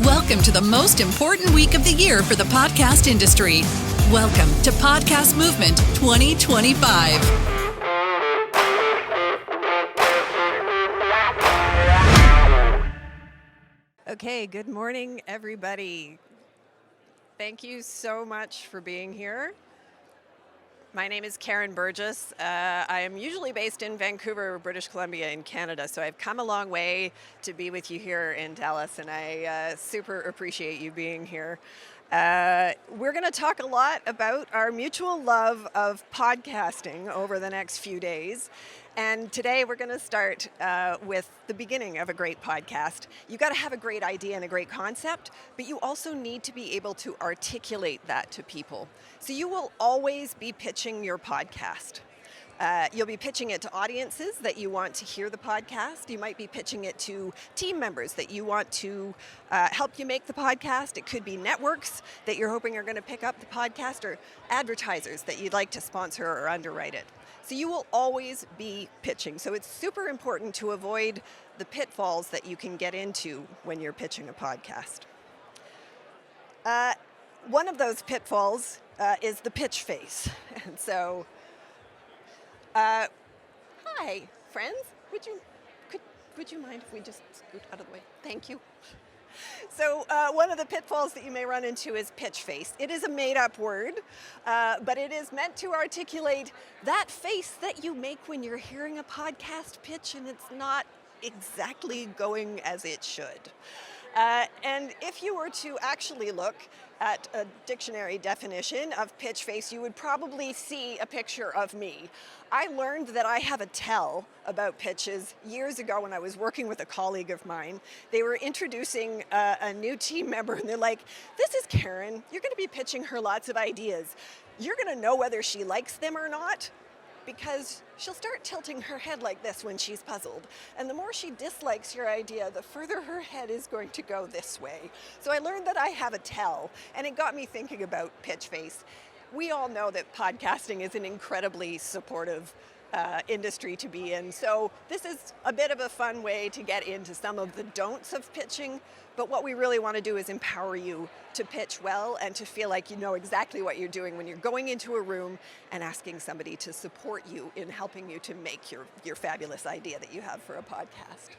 Welcome to the most important week of the year for the podcast industry. Welcome to Podcast Movement 2025. Okay, good morning, everybody. Thank you so much for being here. My name is Karen Burgess. I am usually based in Vancouver, British Columbia in Canada, so I've come a long way to be with you here in Dallas, and I super appreciate you being here. We're going to talk a lot about our mutual love of podcasting over the next few days. And today we're going to start with the beginning of a great podcast. You've got to have a great idea and a great concept, but you also need to be able to articulate that to people. So you will always be pitching your podcast. You'll be pitching it to audiences that you want to hear the podcast. You might be pitching it to team members that you want to help you make the podcast. It could be networks that you're hoping are going to pick up the podcast, or advertisers that you'd like to sponsor or underwrite it. So you will always be pitching. So it's super important to avoid the pitfalls that you can get into when you're pitching a podcast. One of those pitfalls is the pitch face. And so, hi, friends. Would you mind if we just scoot out of the way? Thank you. So one of the pitfalls that you may run into is pitch face. It is a made-up word, but it is meant to articulate that face that you make when you're hearing a podcast pitch and it's not exactly going as it should. And if you were to actually look at a dictionary definition of pitch face, you would probably see a picture of me. I learned that I have a tell about pitches years ago when I was working with a colleague of mine. They were introducing a new team member, and they're like, "This is Karen. You're going to be pitching her lots of ideas. You're going to know whether she likes them or not, because she'll start tilting her head like this when she's puzzled. And the more she dislikes your idea, the further her head is going to go this way." So I learned that I have a tell, and it got me thinking about pitch face. We all know that podcasting is an incredibly supportive industry to be in. So this is a bit of a fun way to get into some of the don'ts of pitching. But what we really want to do is empower you to pitch well and to feel like you know exactly what you're doing when you're going into a room and asking somebody to support you in helping you to make your fabulous idea that you have for a podcast.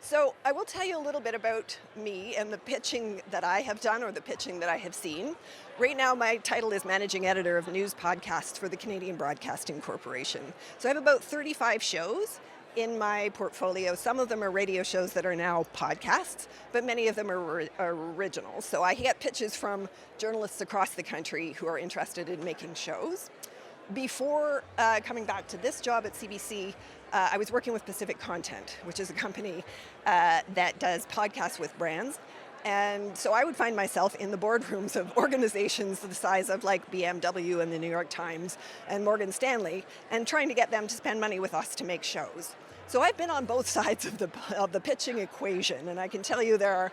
So I will tell you a little bit about me and the pitching that I have done, or the pitching that I have seen. Right now, my title is Managing Editor of News Podcasts for the Canadian Broadcasting Corporation. So I have about 35 shows in my portfolio. Some of them are radio shows that are now podcasts, but many of them are originals. So I get pitches from journalists across the country who are interested in making shows. Before coming back to this job at CBC, I was working with Pacific Content, which is a company that does podcasts with brands. And so I would find myself in the boardrooms of organizations the size of like BMW and the New York Times and Morgan Stanley, and trying to get them to spend money with us to make shows. So I've been on both sides of the pitching equation, and I can tell you there are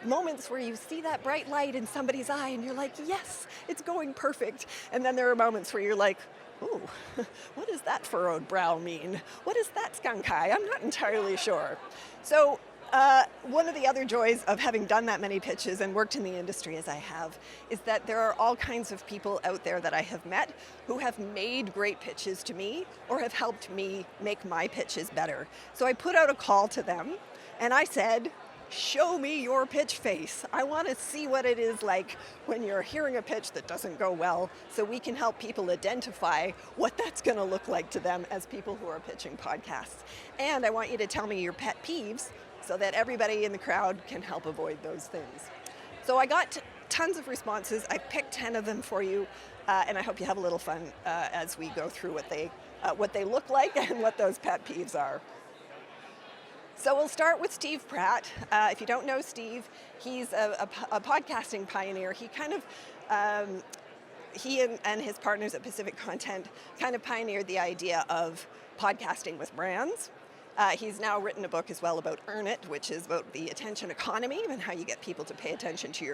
moments where you see that bright light in somebody's eye and you're like, yes, it's going perfect. And then there are moments where you're like, ooh, what does that furrowed brow mean? What is that skunk eye? I'm not entirely sure. So one of the other joys of having done that many pitches and worked in the industry as I have is that there are all kinds of people out there that I have met who have made great pitches to me or have helped me make my pitches better. So I put out a call to them and I said, show me your pitch face. I want to see what it is like when you're hearing a pitch that doesn't go well, so we can help people identify what that's going to look like to them as people who are pitching podcasts. And I want you to tell me your pet peeves so that everybody in the crowd can help avoid those things. So I got tons of responses. I picked 10 of them for you, and I hope you have a little fun as we go through what they look like and what those pet peeves are. So we'll start with Steve Pratt. If you don't know Steve, he's a podcasting pioneer. He and his partners at Pacific Content kind of pioneered the idea of podcasting with brands. He's now written a book as well about Earn It, which is about the attention economy and how you get people to pay attention to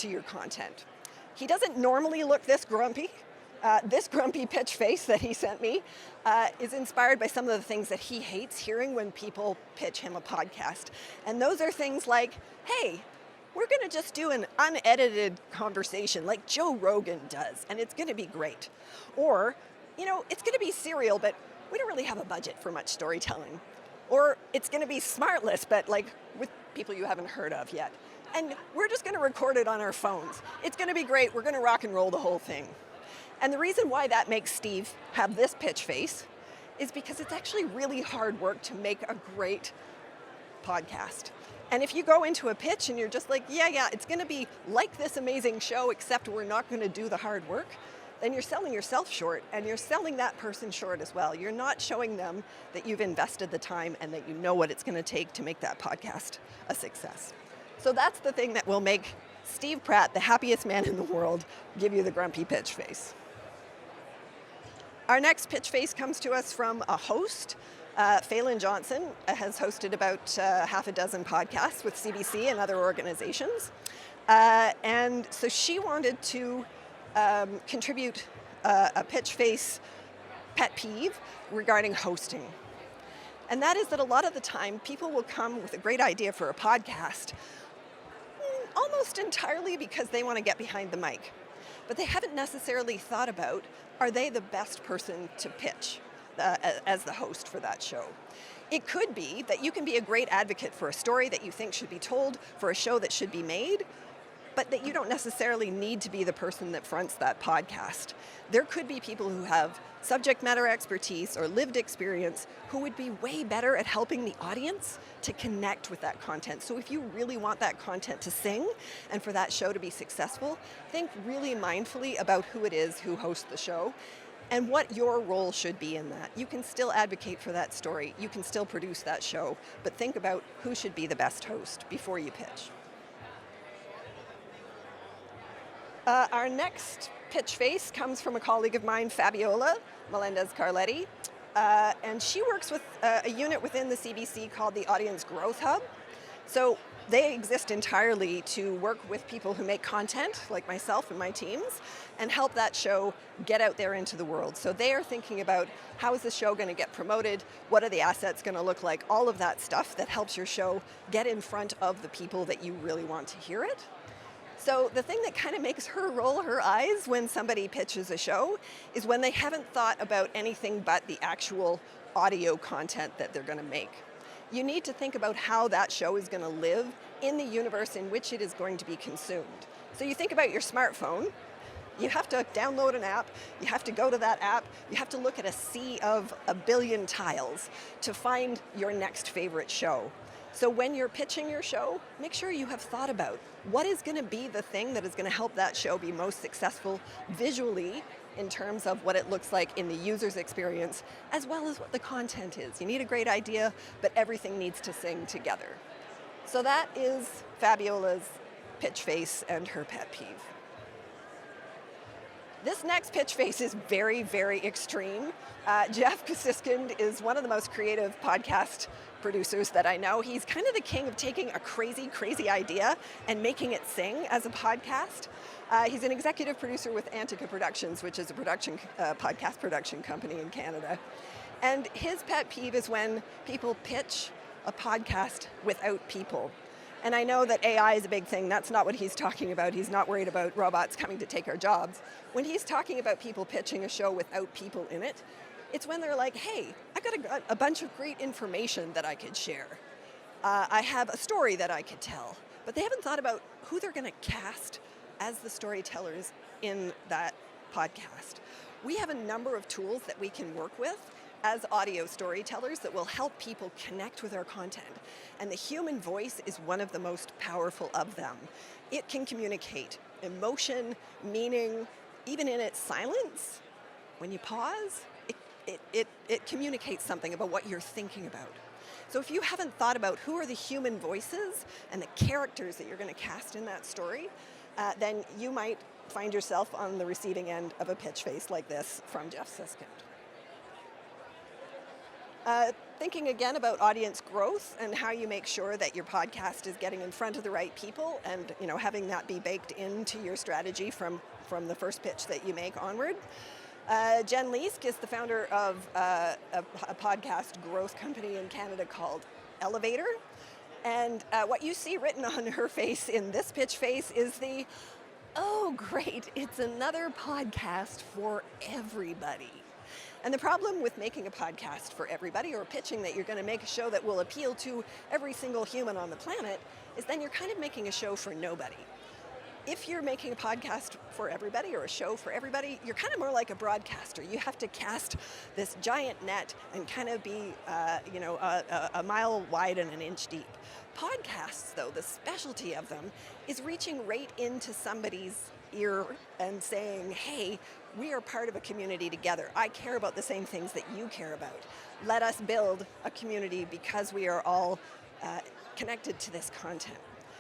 your content. He doesn't normally look this grumpy. This grumpy pitch face that he sent me is inspired by some of the things that he hates hearing when people pitch him a podcast. And those are things like, hey, we're going to just do an unedited conversation like Joe Rogan does, and it's going to be great. Or, it's going to be serial, but we don't really have a budget for much storytelling. Or it's going to be smartless, but like with people you haven't heard of yet. And we're just going to record it on our phones. It's going to be great. We're going to rock and roll the whole thing. And the reason why that makes Steve have this pitch face is because it's actually really hard work to make a great podcast. And if you go into a pitch and you're just like, yeah, it's going to be like this amazing show, except we're not going to do the hard work, then you're selling yourself short, and you're selling that person short as well. You're not showing them that you've invested the time and that you know what it's going to take to make that podcast a success. So that's the thing that will make Steve Pratt, the happiest man in the world, give you the grumpy pitch face. Our next pitch face comes to us from a host. Phelan Johnson has hosted about half a dozen podcasts with CBC and other organizations. And so she wanted to contribute a pitch face pet peeve regarding hosting. And that is that a lot of the time people will come with a great idea for a podcast almost entirely because they want to get behind the mic. But they haven't necessarily thought about, are they the best person to pitch as the host for that show? It could be that you can be a great advocate for a story that you think should be told, for a show that should be made, but that you don't necessarily need to be the person that fronts that podcast. There could be people who have subject matter expertise or lived experience who would be way better at helping the audience to connect with that content. So if you really want that content to sing and for that show to be successful, think really mindfully about who it is who hosts the show and what your role should be in that. You can still advocate for that story, you can still produce that show, but think about who should be the best host before you pitch. Our next pitch face comes from a colleague of mine, Fabiola Melendez-Carletti, and she works with a unit within the CBC called the Audience Growth Hub. So they exist entirely to work with people who make content, like myself and my teams, and help that show get out there into the world. So they are thinking about how is the show going to get promoted, what are the assets going to look like, all of that stuff that helps your show get in front of the people that you really want to hear it. So the thing that kind of makes her roll her eyes when somebody pitches a show is when they haven't thought about anything but the actual audio content that they're going to make. You need to think about how that show is going to live in the universe in which it is going to be consumed. So you think about your smartphone. You have to download an app, you have to go to that app, you have to look at a sea of a billion tiles to find your next favorite show. So when you're pitching your show, make sure you have thought about what is going to be the thing that is going to help that show be most successful visually in terms of what it looks like in the user's experience, as well as what the content is. You need a great idea, but everything needs to sing together. So that is Fabiola's pitch face and her pet peeve. This next pitch face is very, very extreme. Jeff Kusiskind is one of the most creative podcast producers that I know. He's kind of the king of taking a crazy, crazy idea and making it sing as a podcast. He's an executive producer with Antica Productions, which is a podcast production company in Canada. And his pet peeve is when people pitch a podcast without people. And I know that AI is a big thing. That's not what he's talking about. He's not worried about robots coming to take our jobs. When he's talking about people pitching a show without people in it, it's when they're like, hey, I got a bunch of great information that I could share. I have a story that I could tell. But they haven't thought about who they're going to cast as the storytellers in that podcast. We have a number of tools that we can work with as audio storytellers that will help people connect with our content. And the human voice is one of the most powerful of them. It can communicate emotion, meaning, even in its silence. When you pause, it communicates something about what you're thinking about. So if you haven't thought about who are the human voices and the characters that you're going to cast in that story, then you might find yourself on the receiving end of a pitch face like this from Jeff Siskind. thinking again about audience growth and how you make sure that your podcast is getting in front of the right people, and having that be baked into your strategy from the first pitch that you make onward. Jen Leask is the founder of a podcast growth company in Canada called Elevator. And what you see written on her face in this pitch face is oh great, it's another podcast for everybody. And the problem with making a podcast for everybody, or pitching that you're going to make a show that will appeal to every single human on the planet, is then you're kind of making a show for nobody. If you're making a podcast for everybody or a show for everybody, you're kind of more like a broadcaster. You have to cast this giant net and kind of be, a mile wide and an inch deep. Podcasts, though, the specialty of them is reaching right into somebody's ear and saying, hey, we are part of a community together. I care about the same things that you care about. Let us build a community because we are all connected to this content.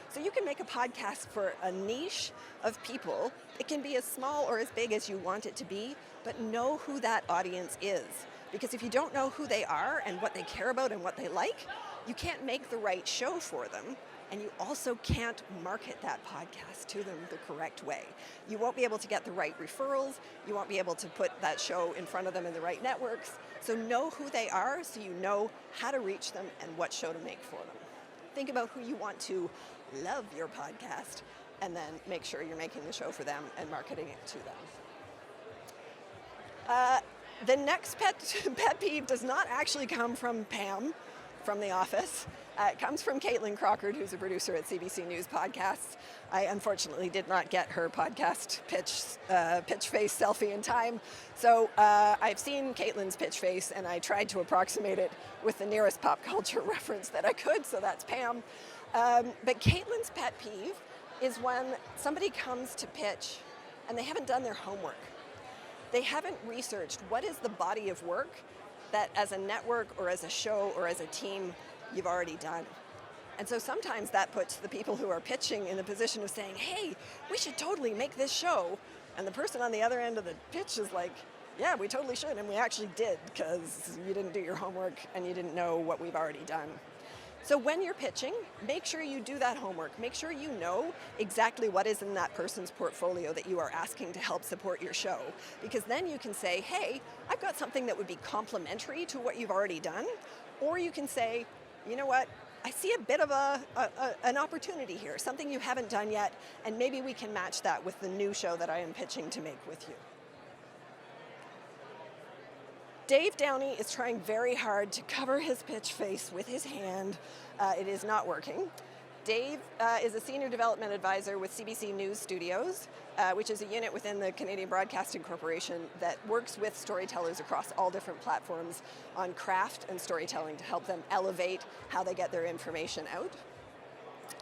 So you can make a podcast for a niche of people. It can be as small or as big as you want it to be, but know who that audience is. Because if you don't know who they are and what they care about and what they like, you can't make the right show for them. And you also can't market that podcast to them the correct way. You won't be able to get the right referrals. You won't be able to put that show in front of them in the right networks. So know who they are so you know how to reach them and what show to make for them. Think about who you want to love your podcast, and then make sure you're making the show for them and marketing it to them. The next pet peeve does not actually come from Pam from The Office. It comes from Caitlin Crockard, who's a producer at CBC News Podcasts. I unfortunately did not get her podcast pitch face selfie in time. So I've seen Caitlin's pitch face, and I tried to approximate it with the nearest pop culture reference that I could, so that's Pam. But Caitlin's pet peeve is when somebody comes to pitch and they haven't done their homework. They haven't researched what is the body of work that as a network or as a show or as a team you've already done. And so sometimes that puts the people who are pitching in the position of saying, hey, we should totally make this show. And the person on the other end of the pitch is like, yeah, we totally should. And we actually did, because you didn't do your homework and you didn't know what we've already done. So when you're pitching, make sure you do that homework. Make sure you know exactly what is in that person's portfolio that you are asking to help support your show. Because then you can say, hey, I've got something that would be complementary to what you've already done. Or you can say, you know what, I see a bit of an opportunity here, something you haven't done yet, and maybe we can match that with the new show that I am pitching to make with you. Dave Downey is trying very hard to cover his pitch face with his hand. It is not working. Dave is a senior development advisor with CBC News Studios, which is a unit within the Canadian Broadcasting Corporation that works with storytellers across all different platforms on craft and storytelling to help them elevate how they get their information out.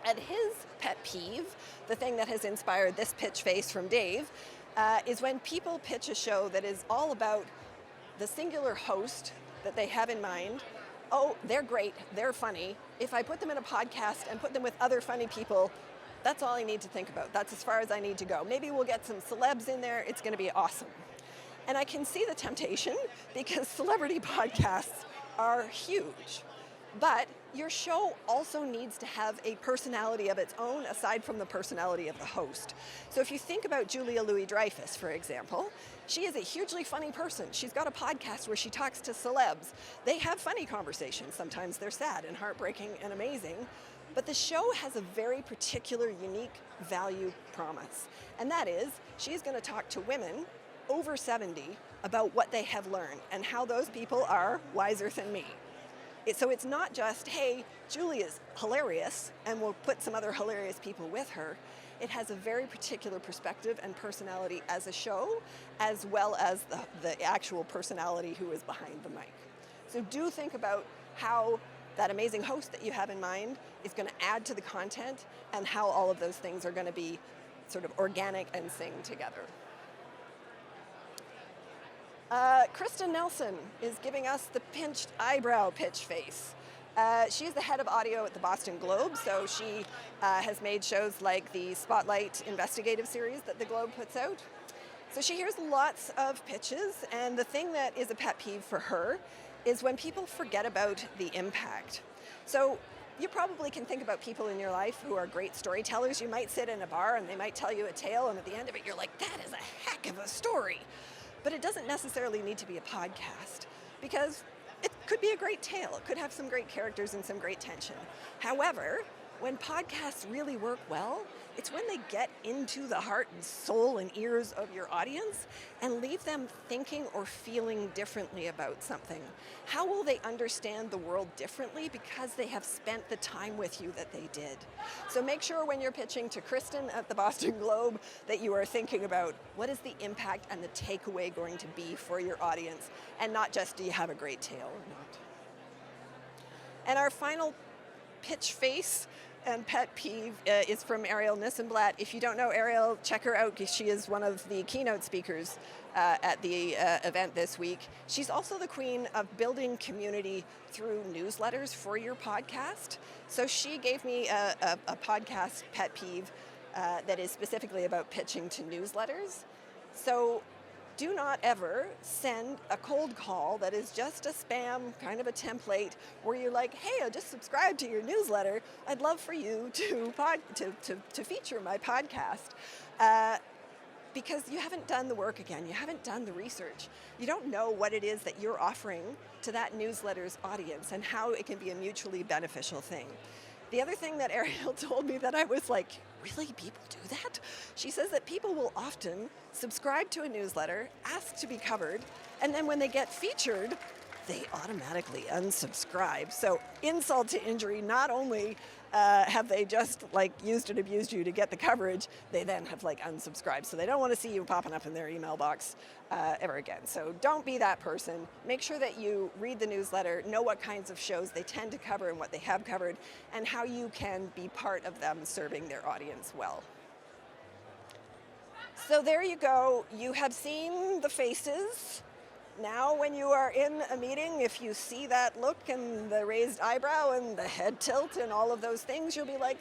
And his pet peeve, the thing that has inspired this pitch face from Dave, is when people pitch a show that is all about the singular host that they have in mind. Oh, they're great, they're funny. If I put them in a podcast and put them with other funny people, that's all I need to think about. That's as far as I need to go. Maybe we'll get some celebs in there, it's gonna be awesome. And I can see the temptation because celebrity podcasts are huge. But your show also needs to have a personality of its own aside from the personality of the host. So if you think about Julia Louis-Dreyfus, for example, she is a hugely funny person. She's got a podcast where she talks to celebs. They have funny conversations. Sometimes they're sad and heartbreaking and amazing. But the show has a very particular, unique value promise. And that is, she's going to talk to women over 70 about what they have learned and how those people are wiser than me. So it's not just, hey, Julie is hilarious, and we'll put some other hilarious people with her. It has a very particular perspective and personality as a show, as well as the actual personality who is behind the mic. So do think about how that amazing host that you have in mind is going to add to the content, and how all of those things are going to be sort of organic and sing together. Kristen Nelson is giving us the pinched eyebrow pitch face. She's the head of audio at the Boston Globe, so she has made shows like the Spotlight investigative series that the Globe puts out. So she hears lots of pitches, and the thing that is a pet peeve for her is when people forget about the impact. So you probably can think about people in your life who are great storytellers. You might sit in a bar and they might tell you a tale, and at the end of it you're like, that is a heck of a story. But it doesn't necessarily need to be a podcast, because it could be a great tale. It could have some great characters and some great tension. However, when podcasts really work well, it's when they get into the heart and soul and ears of your audience and leave them thinking or feeling differently about something. How will they understand the world differently because they have spent the time with you that they did? So make sure when you're pitching to Kristen at the Boston Globe that you are thinking about what is the impact and the takeaway going to be for your audience, and not just do you have a great tale or not. And our final pitch face and pet peeve is from Ariel Nissenblatt. If you don't know Ariel, check her out, because she is one of the keynote speakers at the event this week. She's also the queen of building community through newsletters for your podcast. So she gave me a podcast pet peeve that is specifically about pitching to newsletters. So do not ever send a cold call that is just a spam, kind of a template, where you're like, hey, I just subscribed to your newsletter. I'd love for you to feature my podcast. Because you haven't done the work again. You haven't done the research. You don't know what it is that you're offering to that newsletter's audience and how it can be a mutually beneficial thing. The other thing that Ariel told me that I was like, really, people do that? She says that people will often subscribe to a newsletter, ask to be covered, and then when they get featured, they automatically unsubscribe. So insult to injury, not only have they just like used and abused you to get the coverage, they then have like unsubscribed. So they don't want to see you popping up in their email box ever again. So don't be that person. Make sure that you read the newsletter, know what kinds of shows they tend to cover and what they have covered, and how you can be part of them serving their audience well. So there you go. You have seen the faces. Now when you are in a meeting, if you see that look and the raised eyebrow and the head tilt and all of those things, you'll be like,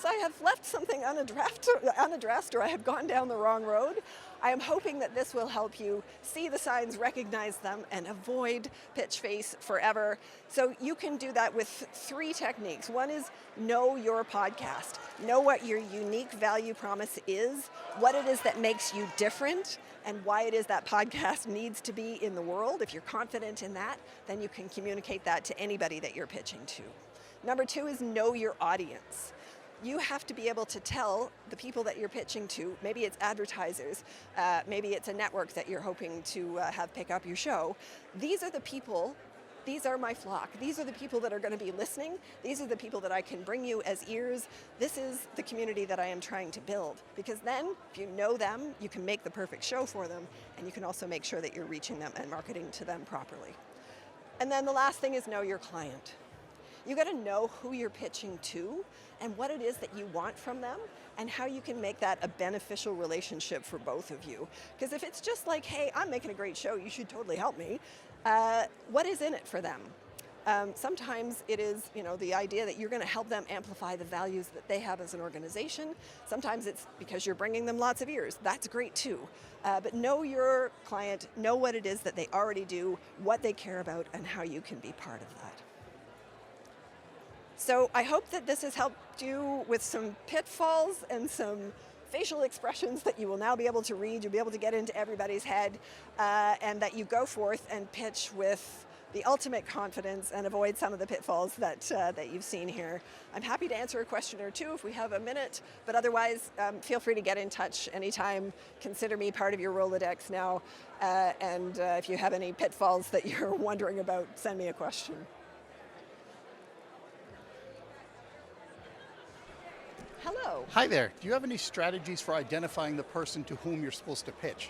I have left something unaddressed, or I have gone down the wrong road. I am hoping that this will help you see the signs, recognize them, and avoid pitch face forever. So you can do that with 3 techniques. One is know your podcast. Know what your unique value promise is, what it is that makes you different, and why it is that podcast needs to be in the world. If you're confident in that, then you can communicate that to anybody that you're pitching to. Number 2 is know your audience. You have to be able to tell the people that you're pitching to, maybe it's advertisers, maybe it's a network that you're hoping to have pick up your show. These are the people, these are my flock. These are the people that are going to be listening. These are the people that I can bring you as ears. This is the community that I am trying to build. Because then, if you know them, you can make the perfect show for them, and you can also make sure that you're reaching them and marketing to them properly. And then the last thing is know your client. You got to know who you're pitching to and what it is that you want from them and how you can make that a beneficial relationship for both of you. Because if it's just like, hey, I'm making a great show, you should totally help me, what is in it for them? Sometimes it is, the idea that you're going to help them amplify the values that they have as an organization. Sometimes it's because you're bringing them lots of ears. That's great too. But know your client, know what it is that they already do, what they care about, and how you can be part of that. So I hope that this has helped you with some pitfalls and some facial expressions that you will now be able to read. You'll be able to get into everybody's head, and that you go forth and pitch with the ultimate confidence and avoid some of the pitfalls that you've seen here. I'm happy to answer a question or two if we have a minute, but otherwise feel free to get in touch anytime. Consider me part of your Rolodex now, and if you have any pitfalls that you're wondering about, send me a question. Hello. Hi there. Do you have any strategies for identifying the person to whom you're supposed to pitch?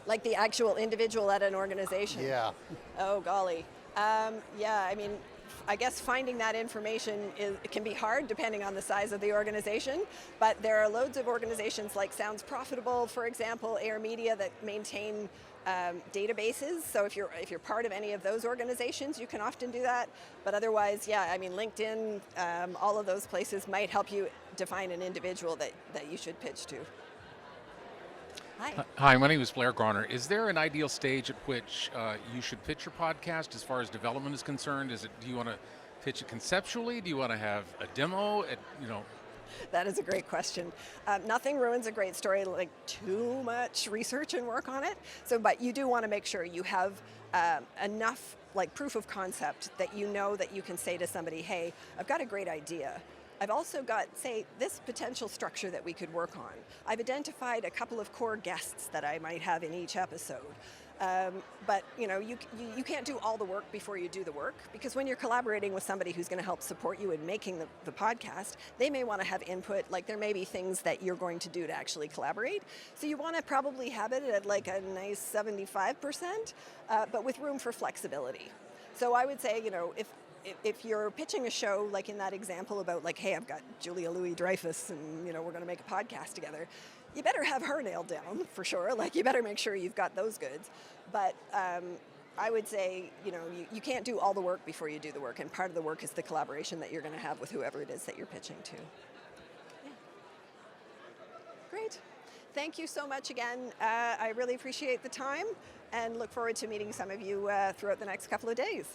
Like the actual individual at an organization? Yeah. Oh, golly. I guess finding that information it can be hard depending on the size of the organization, but there are loads of organizations like Sounds Profitable, for example, Air Media, that maintain databases. So if you're part of any of those organizations, you can often do that. But otherwise, LinkedIn, all of those places might help you define an individual that you should pitch to. Hi. Hi, my name is Blair Garner. Is there an ideal stage at which you should pitch your podcast as far as development is concerned? Do you want to pitch it conceptually? Do you want to have a demo? That is a great question. Nothing ruins a great story like too much research and work on it. But you do want to make sure you have enough like proof of concept that you know that you can say to somebody, hey, I've got a great idea. I've also got, say, this potential structure that we could work on. I've identified a couple of core guests that I might have in each episode. But you can't do all the work before you do the work, because when you're collaborating with somebody who's going to help support you in making the podcast, they may want to have input. Like there may be things that you're going to do to actually collaborate. So you want to probably have it at like a nice 75%, but with room for flexibility. So I would say, if you're pitching a show like in that example about like, hey, I've got Julia Louis-Dreyfus and we're going to make a podcast together, you better have her nailed down for sure. Like you better make sure you've got those goods. But I would say, you can't do all the work before you do the work, and part of the work is the collaboration that you're going to have with whoever it is that you're pitching to. Yeah. Great. Thank you so much again. I really appreciate the time and look forward to meeting some of you throughout the next couple of days.